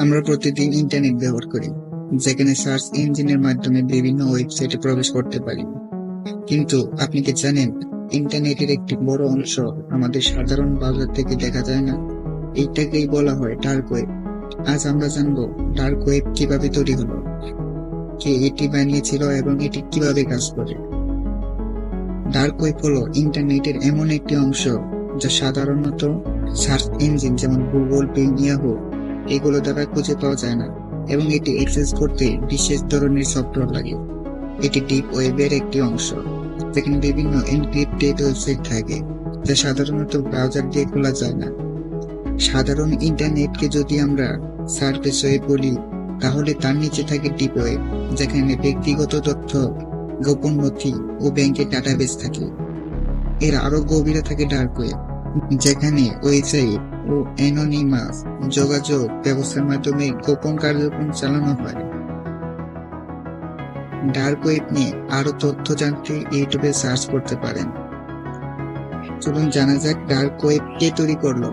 আমরা প্রতিদিন ইন্টারনেট ব্যবহার করি, যেখানে সার্চ ইঞ্জিনের মাধ্যমে বিভিন্ন ওয়েবসাইটে প্রবেশ করতে পারি। কিন্তু আপনি কি জানেন, ইন্টারনেটের একটি বড় অংশ আমাদের সাধারণ ব্রাউজার থেকে দেখা যায় না। এইটাকেই বলা হয় ডার্ক ওয়েব। আজ আমরা জানবো ডার্ক ওয়েব কিভাবে তৈরি হলো, কে এটি বানিয়েছিল এবং এটি কিভাবে কাজ করে। ডার্ক ওয়েব হলো ইন্টারনেটের এমন একটি অংশ যা সাধারণত সার্চ ইঞ্জিন যেমন গুগল, বিং, ইয়াহু এগুলো দ্বারা খুঁজে পাওয়া যায় না, এবং এটি অ্যাক্সেস করতে বিশেষ ধরনের সফটওয়্যার লাগে। এটি ডিপ ওয়েবের একটি অংশ, যেখানে বিভিন্ন এনক্রিপ্টেড ওয়েবসাইট থাকে যা সাধারণত ব্রাউজার দিয়ে খোলা যায় না। সাধারণ ইন্টারনেটকে যদি আমরা সারফেস ওয়েব বলি, তাহলে তার নিচে থাকে ডিপ ওয়েব, যেখানে ব্যক্তিগত তথ্য, গোপন নথি ও ব্যাংকের ডাটাবেস থাকে। এর আরো গভীরে থাকে ডার্ক ওয়েব, যেখানে ওয়েবসাইট ও অ্যানোনিমাস যোগাযোগ ব্যবস্থার মাধ্যমে গোপন কার্যক্রম চালানো হয়। ডার্ক ওয়েব নিয়ে আরো তথ্য জানতে ইউটিউবে সার্চ করতে পারেন। চলুন জানা যাক ডার্ক ওয়েব কে তৈরি করলো।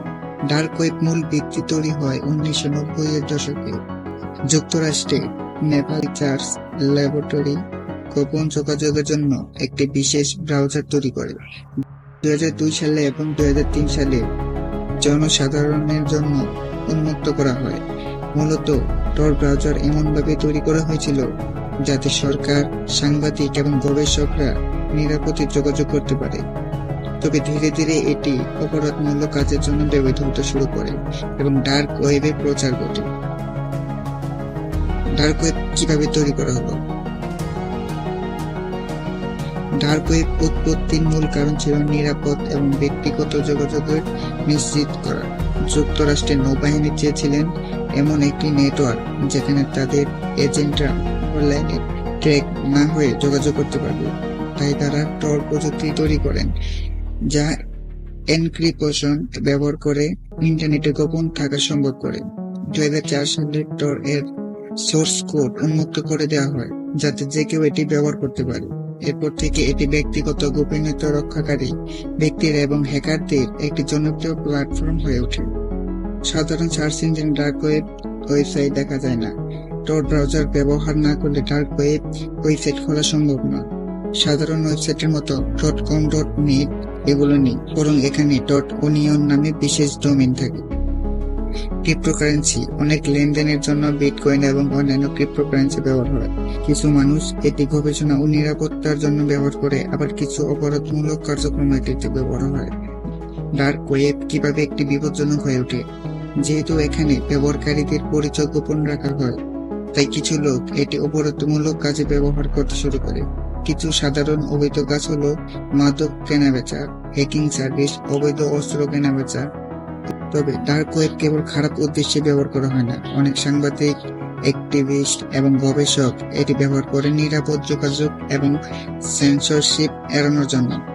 ডার্ক ওয়েব মূল ভিত্তি তৈরি হয় 1990 এর দশকে যুক্তরাষ্ট্রে। নেভাল রিসার্চ ল্যাবরেটরি গোপন যোগাযোগের জন্য একটি বিশেষ ব্রাউজার তৈরি করে 2002 সালে এবং 2003 সালে জনসাধারণের জন্য উন্মুক্ত করা হয়। মূলত টর ব্রাউজার এমনভাবে তৈরি করা হয়েছিল যাতে সরকার, সাংবাদিক এবং গবেষকরা নিরাপদে যোগাযোগ করতে পারে। তবে ধীরে ধীরে এটি অপরাধমূলক কাজের জন্য ব্যবহৃত হতে শুরু করে এবং ডার্ক ওয়েবের প্রচার ঘটে। ডার্ক ওয়েব কিভাবে তৈরি করা হলো? ডার্ক ওয়েব উৎপত্তির মূল কারণ ছিল নিরাপদ এবং ব্যক্তিগত যোগাযোগের নিশ্চিত করা। যুক্তরাষ্ট্রের নৌবাহিনী চেয়েছিলেন এমন একটি নেটওয়ার্ক যেখানে তাদের এজেন্টরা অনলাইনে ট্র্যাক না হয়ে যোগাযোগ করতে পারবে। তাই তারা টর প্রযুক্তি তৈরি করেন, যা এনক্রিপশন ব্যবহার করে ইন্টারনেটে গোপন থাকা সম্ভব করে। 2004 সালে টর এর সোর্স কোড উন্মুক্ত করে দেওয়া হয় যাতে যে কেউ এটি ব্যবহার করতে পারে। এরপর থেকে এটি ব্যক্তিগত গোপনীয়তা রক্ষাকারী ব্যক্তির এবং হ্যাকারদের একটি জনপ্রিয় প্ল্যাটফর্ম হয়ে ওঠে। সাধারণ search engine dark web website দেখা যায় না। টর ব্রাউজার ব্যবহার না করলে ডার্ক ওয়েব ওয়েবসাইট খোলা সম্ভব নয়। সাধারণ ওয়েবসাইটের মতো .com, .net এগুলো নেই, বরং এখানে .onion নামে বিশেষ ডোমেইন থাকে। ক্রিপ্টোকারেন্সি অনেক লেনদেনের জন্য বিটকয়েন এবং অন্যান্য ক্রিপ্টোকারেন্সি ব্যবহার হয়। কিছু মানুষ এটি গবেষণা ও নিরাপত্তার জন্য ব্যবহার করে, আবার কিছু অপরাধমূলক কার্যক্রমে এটিতে ব্যবহার হয়। ডার্ক ওয়েব কিভাবে একটি বিপজ্জনক হয়ে ওঠে? যেহেতু এখানে ব্যবহারকারীদের পরিচয় গোপন রাখা হয়, তাই কিছু লোক এটি অপরাধমূলক কাজে ব্যবহার করতে শুরু করে। কিছু সাধারণ অবৈধ কাজ হলো মাদক কেনাবেচা, হ্যাকিং সার্ভিস, অবৈধ অস্ত্র কেনাবেচা। তবে ডার্ক ওয়েব কেবল খারাপ উদ্দেশ্যে ব্যবহার করা হয় না। অনেক সাংবাদিক, অ্যাক্টিভিস্ট এবং গবেষক এটি ব্যবহার করে নিরাপদ যোগাযোগ এবং সেন্সরশিপ এড়ানোর জন্য।